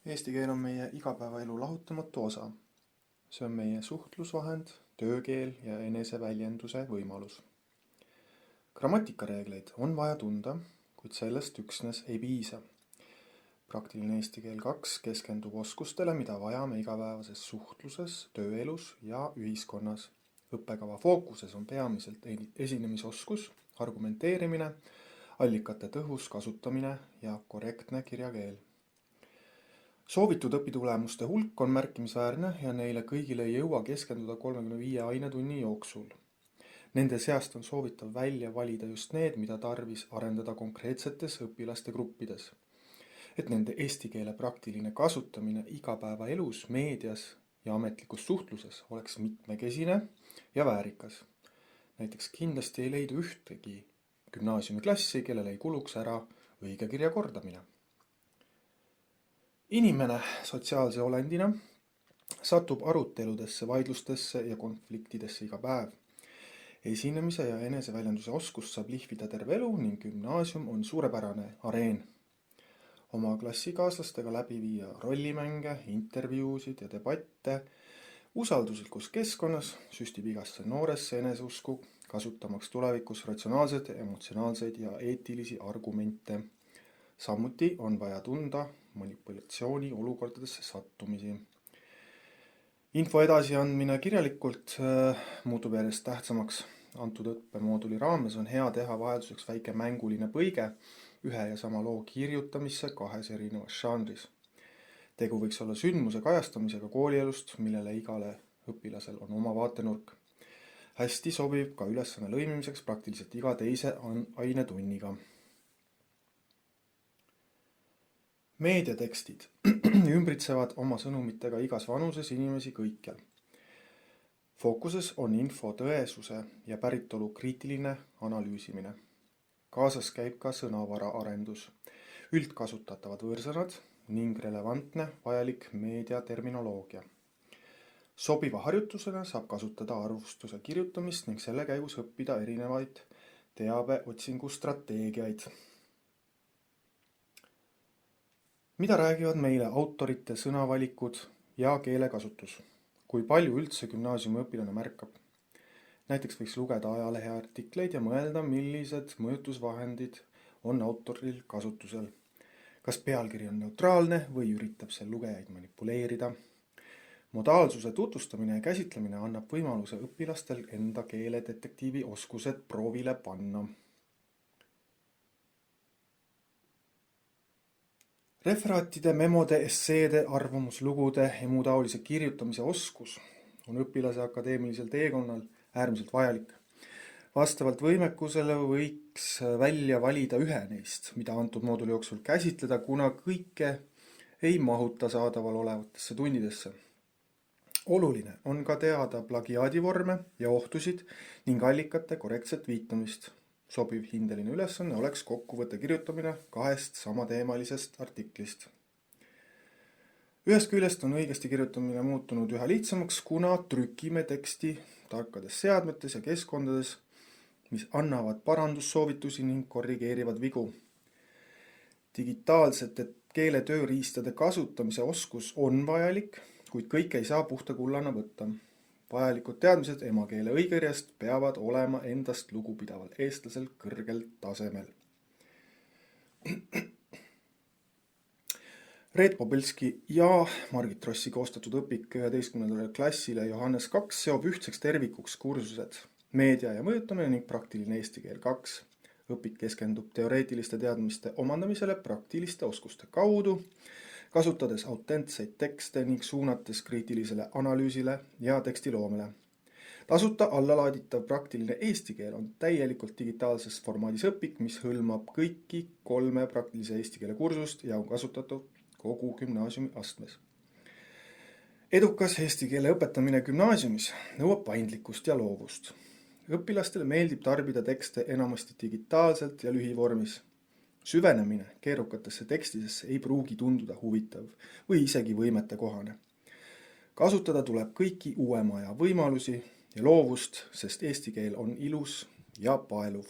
Eesti keel on meie igapäevaelu lahutamatu osa. See on meie suhtlusvahend, töökeel ja eneseväljenduse võimalus. Grammatikareegleid on vaja tunda, kuid sellest üksnes ei piisa. Praktiline eesti keel 2 keskendub oskustele, mida vajame igapäevases suhtluses, tööelus ja ühiskonnas. Õppekava fookuses on peamiselt esinemisoskus, argumenteerimine, allikate tõhus kasutamine ja korrektne kirjakeel. Soovitud õpitulemuste hulk on märkimisväärne ja neile kõigile ei jõua keskenduda 35 ainetunni jooksul. Nende seast on soovitav välja valida just need, mida tarvis arendada konkreetsetes õpilaste gruppides. Et nende eesti keele praktiline kasutamine igapäevaelus, meedias ja ametlikus suhtluses oleks mitmekesine ja väärikas. Näiteks kindlasti ei leidu ühtegi gümnaasiumiklassi, kellel ei kuluks ära õigekirja kordamine. Inimene sotsiaalse olendina satub aruteludesse, vaidlustesse ja konfliktidesse iga päev. Esinemise ja eneseväljenduse oskust saab lihvida terve elu ning gümnaasium on suurepärane areen. Oma klassikaaslastega läbi viia rollimänge, intervjuusid ja debatte, usalduslikus keskkonnas süstib igasse nooresse eneseusku, kasutamaks tulevikus ratsionaalseid, emotsionaalseid ja eetilisi argumente. Samuti on vaja tunda manipulatsiooni olukordadesse sattumisi. Info edasiandmine kirjalikult muutub järjest tähtsamaks. Antud õppemooduli raames on hea teha vahelduseks väike mänguline põige ühe ja sama loo kirjutamisse kahes erinevas žanris. Tegu võiks olla sündmuse kajastamisega koolielust, millele igale õpilasel on oma vaatenurk. Hästi sobib ka ülesanne lõimimiseks praktiliselt iga teise ainetunniga. Meediatekstid ümbritsevad oma sõnumitega igas vanuses inimesi kõikjal. Fookuses on info tõesuse ja päritolu kriitiline analüüsimine. Kaasas käib ka sõnavara arendus, üldkasutatavad võõrsõnad ning relevantne vajalik meediaterminoloogia. Sobiva harjutusena saab kasutada arvustuse kirjutamist ning selle käigus õppida erinevaid teabeotsingu strateegiaid. Mida räägivad meile autorite sõnavalikud ja keelekasutus? Kui palju üldse gümnaasiumi õpilane märkab? Näiteks võiks lugeda ajaleheartikleid ja mõelda, millised mõjutusvahendid on autoril kasutusel. Kas pealkiri on neutraalne või üritab see lugejaid manipuleerida? Modaalsuse tutvustamine ja käsitlemine annab võimaluse õpilastel enda keeledetektiivi oskused proovile panna. Referaatide, memode, esseede, arvamuslugude ja muu taolise kirjutamise oskus on õpilase akadeemilisel teekonnal äärmiselt vajalik. Vastavalt võimekusele võiks välja valida ühe neist, mida antud mooduli jooksul käsitleda, kuna kõike ei mahuta saadaval olevatesse tundidesse. Oluline on ka teada plagiaadivorme ja ohtusid ning allikate korrektset viitamist. Sobiv hindeline ülesanne oleks kokkuvõtte kirjutamine 2 samateemalisest artiklist. Ühest küljest on õigesti kirjutamine muutunud üha lihtsamaks, kuna trükime teksti tarkades seadmetes ja keskkondades, mis annavad parandussoovitusi ning korrigeerivad vigu. Digitaalsete keeletööriistade kasutamise oskus on vajalik, kuid kõike ei saa puhta kullana võtta. Vajalikud teadmised emakeele õigekirjast peavad olema endast lugupidaval eestlasel kõrgel tasemel. Reet Popelski ja Margit Rossi koostatud õpik 11. klassile Johannes 2 seob ühtseks tervikuks kursused meedia ja mõjutamine ning praktiline eesti keel 2. Õpik keskendub teoreetiliste teadmiste omandamisele praktiliste oskuste kaudu, kasutades autentseid tekste ning suunates kriitilisele analüüsile ja tekstiloomele. Tasuta allalaaditav praktiline eesti keel on täielikult digitaalses formaadis õpik, mis hõlmab kõiki 3 praktilise eesti keele kursust ja on kasutatud kogu gümnaasiumi astmes. Edukas eesti keele õpetamine gümnaasiumis nõuab paindlikkust ja loovust. Õpilastele meeldib tarbida tekste enamasti digitaalselt ja lühivormis. Süvenemine keerukatesse tekstidesse ei pruugi tunduda huvitav või isegi võimetekohane. Kasutada tuleb kõiki uuema aja võimalusi ja loovust, sest eesti keel on ilus ja paeluv.